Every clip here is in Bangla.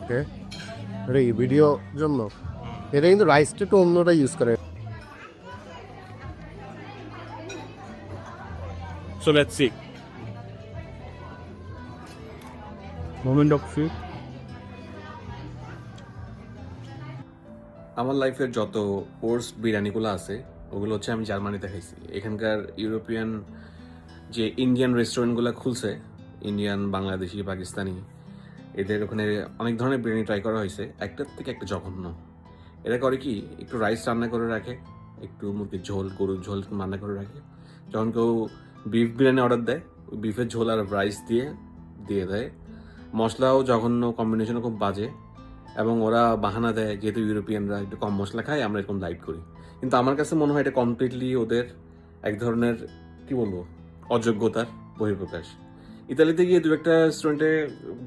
ওকে, এটা কি ভিডিও জন্য? এটা কিন্তু রাইসটা একটু অন্যটা ইউজ করে। So let's see. Moment of truth. আমার লাইফের যত ওর্স বিরিয়ানিগুলো আছে ওগুলো হচ্ছে আমি জার্মানিতে খাইছি। এখানকার ইউরোপিয়ান যে ইন্ডিয়ান রেস্টুরেন্টগুলো খুলছে, ইন্ডিয়ান, বাংলাদেশি, পাকিস্তানি, এদের ওখানে অনেক ধরনের বিরিয়ানি ট্রাই করা হয়েছে, একটার থেকে একটা জঘন্য। এরা করে কি, একটু রাইস রান্না করে রাখে, একটু মুরগির ঝোল, গরুর ঝোল রান্না করে রাখে। যখন কেউ বিফ বিরিয়ানি অর্ডার দেয়, ওই বিফের ঝোল আর রাইস দিয়ে দিয়ে দেয়। মশলাও জঘন্য, কম্বিনেশনও খুব বাজে। এবং ওরা বাহানা দেয় যেহেতু ইউরোপিয়ানরা একটু কম মশলা খায়, আমরা এরকম লাইট করি। কিন্তু আমার কাছে মনে হয় এটা কমপ্লিটলি ওদের এক ধরনের, কি বলবো, অযোগ্যতার বহিঃপ্রকাশ। ইতালিতে গিয়ে দু একটা রেস্টুরেন্টে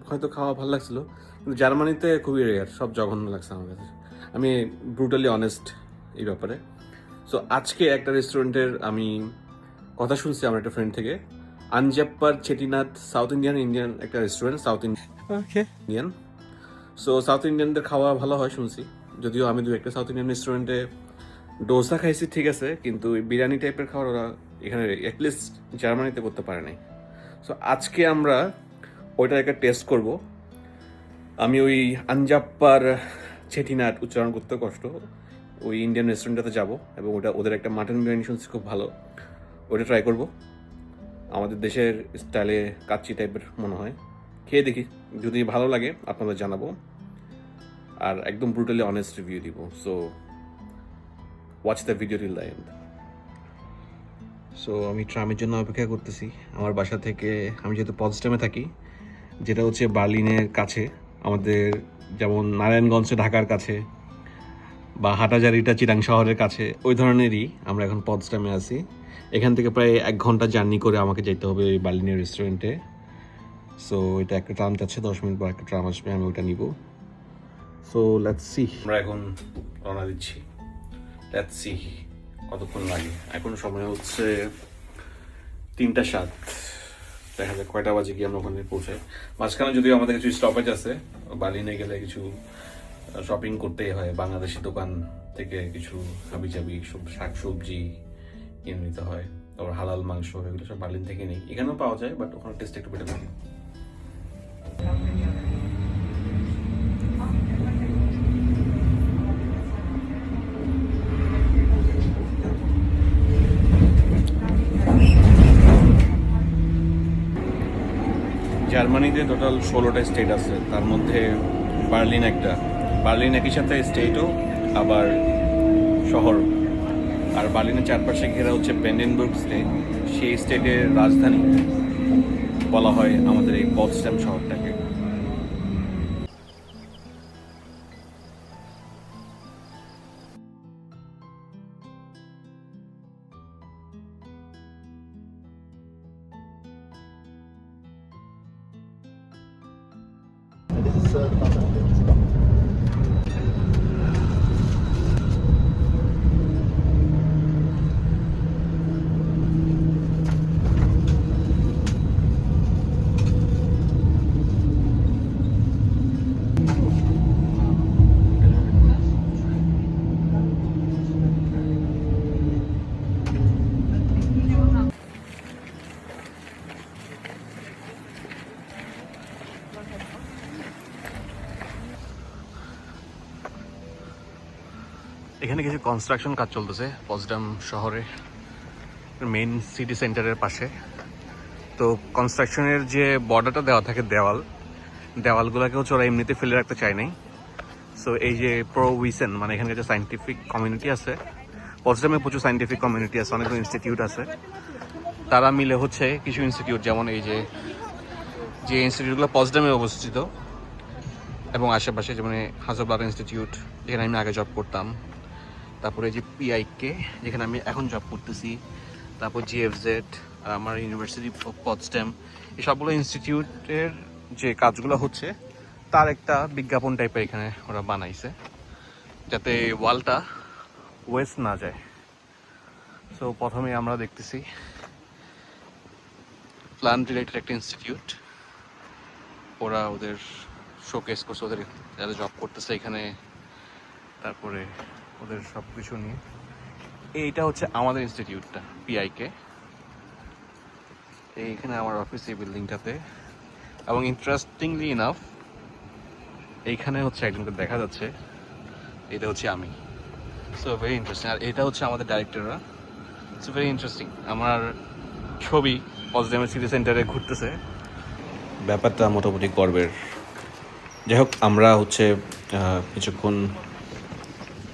হয়তো খাওয়া ভালো লাগছিল, কিন্তু জার্মানিতে খুবই রেয়ার, সব জঘন্য লাগছে আমার কাছে। আমি ব্রুটালি অনেস্ট এই ব্যাপারে। সো আজকে একটা রেস্টুরেন্টের আমি কথা শুনছি আমার একটা ফ্রেন্ড থেকে, আঞ্জাপ্পার চেটিনাথ, সাউথ ইন্ডিয়ান একটা restaurant, south Okay. Indian. So south ইন্ডিয়ানদের খাওয়া ভালো হয় শুনছি, যদিও আমি দু একটা সাউথ ইন্ডিয়ান রেস্টুরেন্টে ডোসা খাইছি, ঠিক আছে, কিন্তু বিরিয়ানি টাইপের খাবার ওরা এখানে অ্যাটলিস্ট জার্মানিতে করতে পারে নাই। সো আজকে আমরা ওইটার একটা টেস্ট করব। আমি ওই আঞ্জাপ্পার চেটিনাট, উচ্চারণ করতে কষ্ট, ওই ইন্ডিয়ান রেস্টুরেন্টটাতে যাব এবং ওটা ওদের একটা মাটন বিরিয়ানি শুনছি খুব ভালো, ওটা ট্রাই করব। আমাদের দেশের স্টাইলে কাচ্চি টাইপের মনে হয়, খেয়ে দেখি, যদি ভালো লাগে আপনাদের জানাবো, আর একদম ব্রুটালি অনেস্ট রিভিউ দিব। So watch the video till the end. So আমি ট্রামের জন্য অপেক্ষা করতেছি। আমার বাসা থেকে, আমি যেহেতু পটসডামে থাকি, যেটা হচ্ছে বার্লিনের কাছে, আমাদের যেমন নারায়ণগঞ্জ ঢাকার কাছে বা হাটাজারিটা চিটাং শহরের কাছে, ওই ধরনেরই আমরা এখন পটসডামে আছি। এখান থেকে প্রায় 1 ঘন্টা জার্নি করে আমাকে যেতে হবে ওই বার্লিনের রেস্টুরেন্টে। সো এটা একটা ট্রাম যাচ্ছে, 10 মিনিট পর একটা ট্রাম আসবে, আমি ওটা নিব। সো লেটস সি, আমরা এখন রওনা দিচ্ছি। লেটস সি কতক্ষণ লাগে। এখন সময় হচ্ছে 3:07। দেখা যাক কয়টা বাজে গিয়ে আমরা ওখানে পৌঁছাই। মাঝখানে যদিও আমাদের কিছু স্টপেজ আছে, বার্লিনে গেলে কিছু শপিং করতেই হয়, বাংলাদেশি দোকান থেকে কিছু হাবিজাবি সব শাক সবজি কিনে নিতে হয়, তারপর হালাল মাংস, এগুলো সব বার্লিন থেকে নেই। এখানেও পাওয়া যায়, বাট ওখানে টেস্ট একটু বেটার থাকে। জার্মানিতে টোটাল 16টা স্টেট আছে, তার মধ্যে বার্লিন একটা। বার্লিন একই সাথে স্টেটও আবার শহর। আর বার্লিনের চারপাশে ঘেরা হচ্ছে ব্র্যান্ডেনবুর্গ স্টেট, সেই স্টেটের রাজধানী বলা হয় আমাদের এই পটসডাম শহরটাকে। এখানে কিছু কনস্ট্রাকশন কাজ চলতেছে পটসডাম শহরে, মেইন সিটি সেন্টারের পাশে। তো কনস্ট্রাকশনের যে বর্ডারটা দেওয়া থাকে, দেওয়ালগুলোকে হচ্ছে ওরা এমনিতে ফেলে রাখতে চায় নাই। সো এই যে প্রোভিশন, মানে এখানকার যে সায়েন্টিফিক কমিউনিটি আছে, পটসডামে প্রচুর সায়েন্টিফিক কমিউনিটি আছে, অনেকগুলো ইনস্টিটিউট আছে, তারা মিলে হচ্ছে কিছু ইনস্টিটিউট, যেমন এই যে ইনস্টিটিউটগুলো পটসডামে অবস্থিত এবং আশেপাশে, যেমন হাজারবাগ ইনস্টিটিউট, যেখানে আমি আগে জব করতাম, তারপরে যে পিআইকে, যেখানে আমি এখন জব করতেছি, তারপর জিএফজেড, আর আমার ইউনিভার্সিটি অফ পটসডাম, এই সবগুলো ইনস্টিটিউটের যে কাজগুলো হচ্ছে তার একটা বিজ্ঞাপন টাইপের এখানে ওরা বানাইছে, যাতে ওয়ালটা ওয়েস্ট না যায়। সো প্রথমে আমরা দেখতেছি প্ল্যান্ট রিলেটেড একটা ইনস্টিটিউট, ওরা ওদের শোকেস করছে ওদের যারা জব করতেছে এখানে, তারপরে ওদের সব কিছু নিয়ে। এইটা হচ্ছে আমাদের ইনস্টিটিউটটা, পিআইকে। এইখানে আমার অফিস এই বিল্ডিংটাতে। এবং ইন্টারেস্টিংলি ইনাফ এইখানে হচ্ছে একজনকে দেখা যাচ্ছে, এটা হচ্ছে আমি। So very interesting. আর এটা হচ্ছে আমাদের ডাইরেক্টররা। It's very interesting. আমার ছবি পজিটিভ সিটি সেন্টারে ঘুরতেছে, ব্যাপারটা মোটামুটি গর্বের। যাই হোক, আমরা হচ্ছে কিছুক্ষণ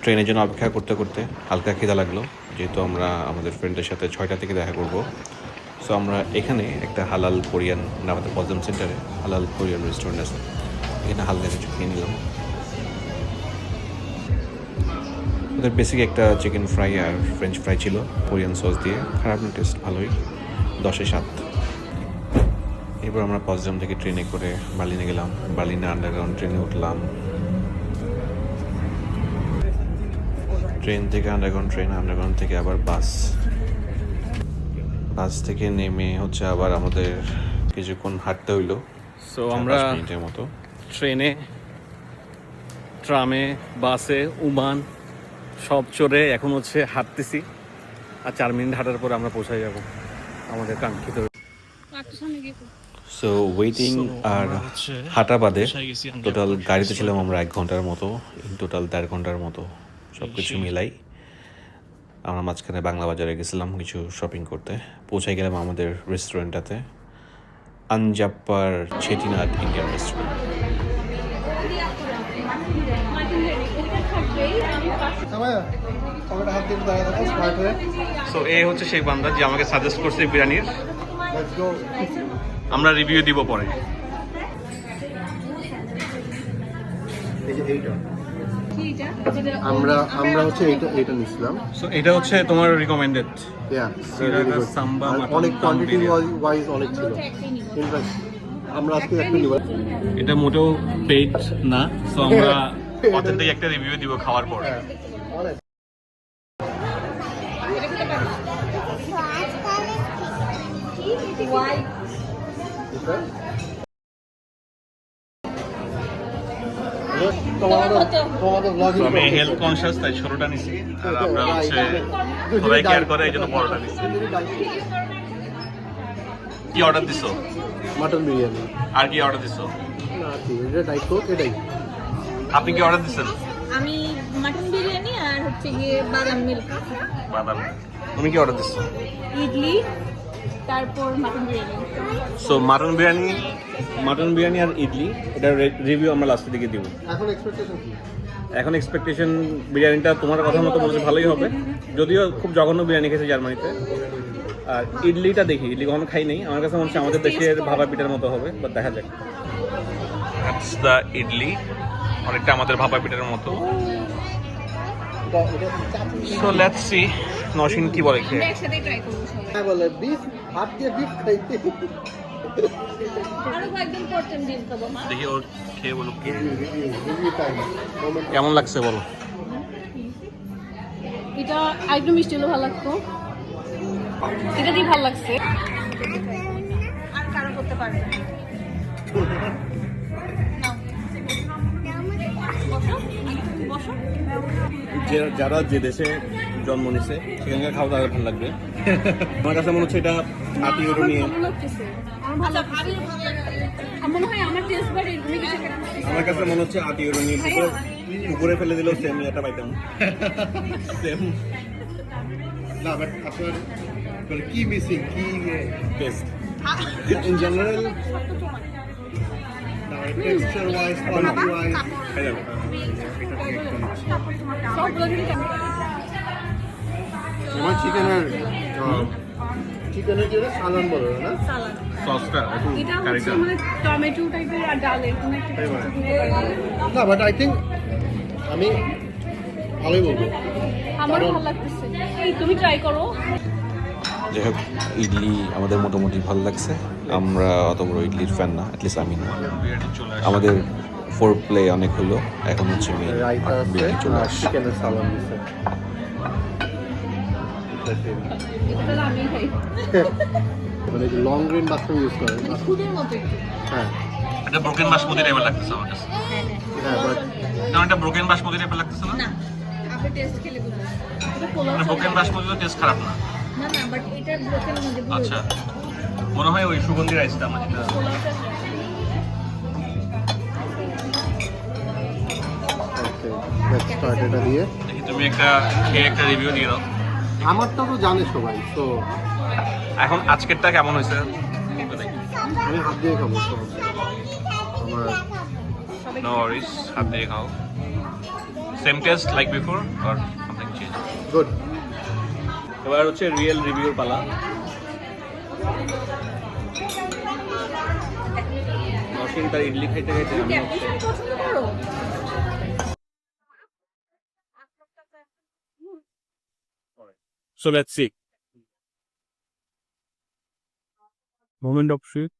ট্রেনের জন্য অপেক্ষা করতে করতে হালকা খিদা লাগলো, যেহেতু আমরা আমাদের ফ্রেন্ডের সাথে 6টা থেকে দেখা করব। সো আমরা এখানে একটা হালাল কোরিয়ান, আমাদের পজিটিভ সেন্টারে হালাল কোরিয়ান রেস্টুরেন্ট আছে, এখানে হালকা কিছু খেয়ে নিলাম। ওদের বেসিক একটা চিকেন ফ্রাই আর ফ্রেঞ্চ ফ্রাই ছিল কোরিয়ান সস দিয়ে, খারাপ না, টেস্ট ভালোই, 10-এ 7। এরপর আমরা পজডাম থেকে ট্রেনে করে বার্লিনে গেলাম, বার্লিনে আন্ডারগ্রাউন্ড ট্রেনে উঠলাম। ট্রেন থেকে আন্ডারগ্রাউন্ড ট্রেন, আন্ডারগ্রাউন্ড থেকে আবার বাস, বাস থেকে নেমে হচ্ছে আবার আমাদের কিছুক্ষণ হাঁটতে হইলো। সো আমরা মিনিটের মতো ট্রেনে, ট্রামে, বাসে, উমান সব চড়ে এখন হচ্ছে হাঁটতেছি। আর 4 মিনিট হাঁটার পর আমরা পৌঁছে যাব আমাদের কাঙ্ক্ষিত। সো ওয়েটিং আর হাঁটা বাদে টোটাল গাড়িতে ছিলাম আমরা 1 ঘন্টার মতো, টোটাল 1.5 ঘন্টার মতো সব কিছু মিলাই। আমরা মাঝখানে বাংলা বাজারে গেছিলাম কিছু শপিং করতে, পৌঁছে গেলাম আমাদের রেস্টুরেন্টটাতে, আঞ্জাপ্পার চেটিনাড ইন্ডিয়ান রেস্টুরেন্ট। সো এই হচ্ছে সেই বান্দা যে আমাকে সাজেস্ট করছে বিরিয়ানির। আমরা রিভিউ দিব পরে। আমরা হচ্ছে এইটা নিছিলাম। সো এটা হচ্ছে তোমার রিকমেন্ডেড। সাম্বা অনেক কোয়ান্টিটি ওয়াইজ অনেক ছিল। আমরা আজকে একটা নিব। এটা মোটেও পেইড না, সো আমরা অথেন্টিক একটা রিভিউ দিব খাওয়ার পর। আমি হেলথ কনসিয়াস, তাই ছোটটা নিছি। আর আমরা হচ্ছে সবাই কেয়ার করে, এই জন্য বড়টা নিছি। কি অর্ডার দিছো? মাটন বিরিয়ানি। আর কি অর্ডার দিছো? এটাই। আপনি কি অর্ডার দিচ্ছেন? আমি মাটন বিরিয়ানি আর হচ্ছে গিয়ে বাদাম মিল্ক। বাদাম। তুমি কি অর্ডার দিছো? ইডলি, তারপর mutton biryani. So mutton biryani আর ইডলি, এটা রিভিউ আমরা লাস্টের দিকে দিব। এখন এক্সপেকটেশন কি? এখন এক্সপেকটেশন বিরিয়ানিটা তোমার কথা মতো মনে হচ্ছে ভালোই হবে, যদিও খুব জঘন্য বিরিয়ানি খেয়েছে জার্মানিতে। আর ইডলিটা দেখি, ইডলি কখনো খাই নেই, আমার কাছে মনে হচ্ছে আমাদের দেশের ভাপা পিঠার মতো হবে, বাট দেখা যাক। দ্যাটস দ্য ইডলি, অনেকটা আমাদের ভাপা পিঠার মতো। সো লেটস সি নওশিন কি বলে খেয়ে। আমরা একসাথে ট্রাই করব সবাই। হ্যাঁ বলে বিফ, হাত দিয়ে বিফ খাইতে। আরো কয়েকদিন পর টাইম দিন খাবো মা। দেখি ওর খেয়ে বলো রিভিউ টাইম। কেমন লাগছে বলো। এটা একদম মিষ্টি হলো, ভালো লাগতো। এটা দিয়ে ভালো লাগছে। আর কারো করতে পারবে না। বসো। যারা যে দেশে জন্ম নিছে সেখানকার খাওয়া দাওয়া ভালো লাগবে। আমার কাছে মনে হচ্ছে এটা 8 ইউরো নিয়ে। আমার কাছে মনে হচ্ছে 8 ইউরো নিয়ে উপরে ফেলে দিলেও সেম এটা পাইতাম। সেম না, বাট আপনার মানে কি মিসিং, কি test in general, texture wise, quality wise. খাই যাবে। আমার চিকেনের যেটা সালান বলে না, সসটা কারিটা টমেটো টাইপের আর ডাল এরকম একটা না, বাট আই থিঙ্ক আমি ভালোই বলবো। আমারও ভালো লাগতেছে। এই তুমি ট্রাই করো। যাই হোক, ইডলি আমাদের মোটামুটি ভালো লাগছে। আমরা অত বড় ইডলির ফ্যান না, অ্যাটলিস্ট আমি না। আমাদের ফোর প্লে অনেক হলো, এখন হচ্ছে রাইতা আছে, বিরিয়ানি চলে আসছে। চিকেনের সালান দিছে। এটা আমি খাই। মানে লং গ্রেন বাথরুম ইউজ করে। খুদের মতো একটু। হ্যাঁ, এটা ব্রোকেন বাসমতি টাইপের লাগতেছে আমার কাছে। হ্যাঁ বাট কারণ এটা ব্রোকেন বাসমতি টাইপের লাগতেছে না? না আপনি টেস্ট খেলে বুঝবেন এটা পোলাও মানে ব্রোকেন বাসমতি তো টেস্ট খারাপ না। না না বাট এটা ব্রোকেন মধ্যে ভুল আচ্ছা, মনে হয় ওই সুগন্ধি রাইসটা আমার যেটা। পোলাওটা ওকে লেটস স্টার্ট এটা দিয়ে। দেখি তুমি একটা খেয়ে একটা রিভিউ দিয়ে দাও। আমারটা তো জানে সবাই, তো এখন আজকেরটা কেমন হয়েছে একটু দেখি। আমি হাত দিয়ে খাবো। তো আমার নো ওয়ারিস, হাত দিয়ে খাও। Same test like before or something change? Good. এবার হচ্ছে রিয়েল রিভিউর পালা। নসীন তার ইডলি খাইতে খাইতে আমি হচ্ছে পছন্দ করো So let's see. Moment of truth.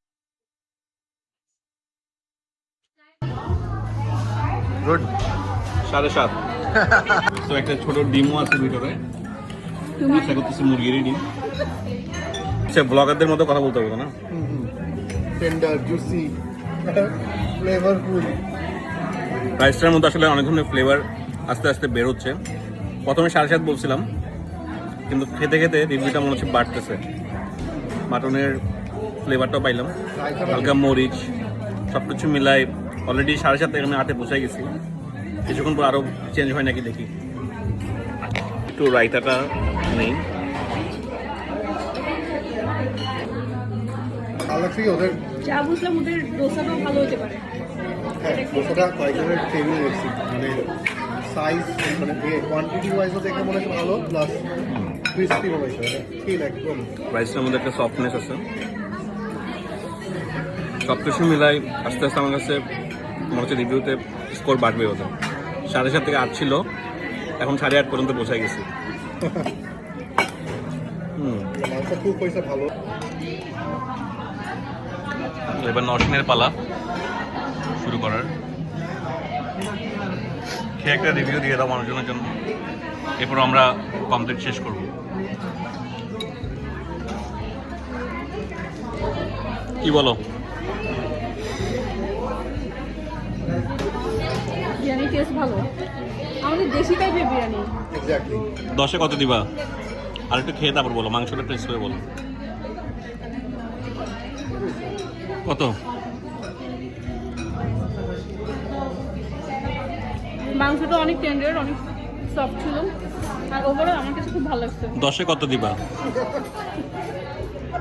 Good. 7.5। তো একটা ছোট ডিমও আছে ভিতরে। আশা করতেছি মুরগিরই ডিম। সে ব্লগারদের মতো কথা বলতে হবে না? Tender, juicy, flavourful. রাইসটার মধ্যে আসলে অনেক ধরনের ফ্লেভার আস্তে আস্তে বের হচ্ছে। প্রথমে 7.5 বলছিলাম, কিন্তু খেতে খেতে রিভিউটা মনে হচ্ছে বাড়তেছে। মাটনের ফ্লেভারটাও পাইলাম, হালকা মরিচ, সব কিছু মিলাই অলরেডি 7.5 থেকে আমি 8-এ পৌঁছে গেছি। কিছুক্ষণ পর আরও চেঞ্জ হয় নাকি দেখি। একটু রায়তাটা নেই। ভালো লাগছে কি ওদের, যা বুঝলাম ওদের ডোসাটাও ভালো হতে পারে হ্যাঁ দোসাটা কয়েকজনের টেবিলে দেখছি, মানে সাইজ মানে কোয়ান্টিটি ওয়াইজও দেখে মনে হচ্ছে ভালো, প্লাস ক্রিস্পি মনে হচ্ছে ঠিক একদম। রাইসটার মধ্যে একটা সফটনেস আছে। সব কিছু মিলাই আস্তে আস্তে আমার কাছে মনে হচ্ছে রিভিউতে স্কোর বাড়বে ওদের। 7.5 থেকে 8 ছিল, এখন 8.5 পর্যন্ত পৌঁছে গেছি। মাংসটা খুব পয়সা ভালো। এবার নরসিংহের পালা শুরু করার। খেয়ে একটা রিভিউ দিয়ে দাও মানুষজনের জন্য, এরপর আমরা কমপ্লিট শেষ করব। কি বলো? বিরিয়ানি টেস্ট ভালো, আমাদের দেশি টাইপের বিরিয়ানি। এক্স্যাক্টলি। 10-এ কত দিবা? আর একটু খেয়ে তারপর বলো, মাংসটা টেস্ট করে বলো কত। মাংসটা অনেক টেন্ডার, অনেক সফট ছিল, আর ওভারঅল আমার কাছে খুব ভালো লাগছে। 10-এ কত দিবা?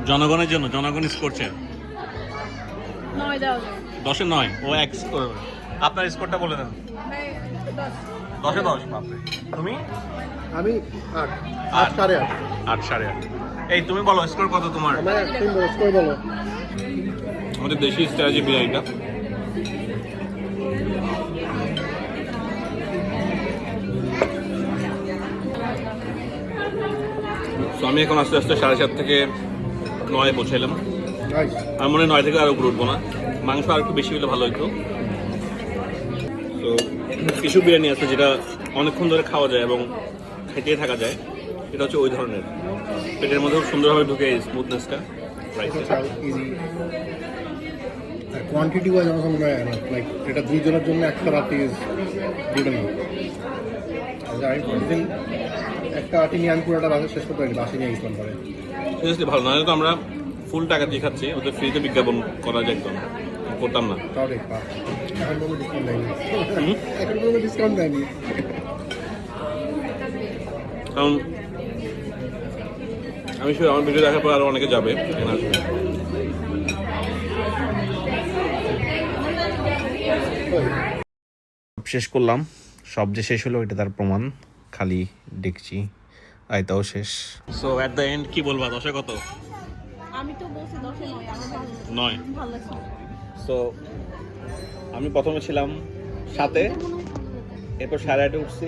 জনগণের জন্য, জনগণ স্কোর চায়। 9 দেওয়া যায়। 10-এ 9, ও 1 স্কোর। আপনার স্কোরটা বলে দেন। 10-এ 10, বাপরে। তুমি? আমি 8, 8, 8.5। 8, 8.5। এই তুমি বলো স্কোর কত তোমার? আমার একদম রোজ করে বলো। আমাদের দেশি স্ট্র্যাটেজি বিরিয়ানিটা। তো আমি এখন আস্তে আস্তে 7.5 থেকে 9-এ পৌঁছাইলাম। নাইস। আমার মনে হয় 9 থেকে আর উপরে উঠবো না। মাংস আর একটু বেশি হলে ভালো হতো। তো কিছু বিরিয়ানি আছে যেটা অনেকক্ষণ ধরে খাওয়া যায় এবং খেতেই থাকা যায়, এটা হচ্ছে ওই ধরনের। পেটের মধ্যেও সুন্দরভাবে ঢুকে স্মুথনেসটা রাইসের। ইজি। আর কোয়ান্টিটি ওয়াইজ আমার মনে হয় না, লাইক এটা 2 জনের জন্য একটা রাতে ইজ গুড এনাফ। আমি প্রতিদিন একটা আটি নিয়ে আমি পুরোটা রাতে শেষ করতে পারি, বাসে নিয়ে ইসলাম করে। সিরিয়াসলি ভালো, নাহলে তো আমরা ফুল টাকা দিয়ে খাচ্ছি, ওদের ফ্রিতে বিজ্ঞাপন করা যায় একদম, করতাম না। তাও দেখ পা এখন কোনো ডিসকাউন্ট দেয়নি, এখন কোনো ডিসকাউন্ট দেয়নি। কারণ আমি শুধু আমার ভিডিও দেখার পর আরও অনেকে যাবে, এখানে আসবে। শেষ করলাম, সব যে শেষ হলো এটা তার প্রমাণ, খালি দেখছি আয়তাও শেষ। সো অ্যাট দ্য এন্ড কি বলবা, 10-এ কত? আমি তো বলছি 10-এ 9, আমার ভালো 9। ভালো লাগছে। সো আমি প্রথমে ছিলাম 7-এ, এরপর 8.5-এ উঠছি,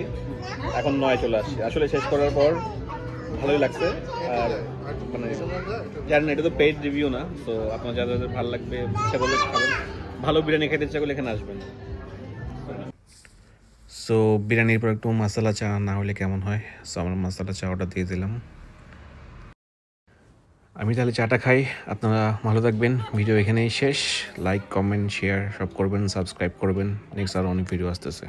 এখন 9 চলে আসছি। আসলে শেষ করার পর ভালোই লাগছে। আর মানে জানেন এটা তো পেইড রিভিউ না, তো আপনার যাদের ভালো লাগবে ইচ্ছা করলে খাবেন, ভালো বিরিয়ানি খেতে ইচ্ছা করলে এখানে আসবেন। সো বিরিয়ানির পর একটু মশলা চা না হলে কেমন হয়, সো আমরা মশলা চা অর্ডার দিয়ে দিলাম। আমি তাহলে চাটা খাই, আপনারা ভালো থাকবেন। ভিডিও এখানেই শেষ। লাইক, কমেন্ট, শেয়ার সব করবেন, সাবস্ক্রাইব করবেন। নেক্সট আরও অনেক ভিডিও আসতেছে।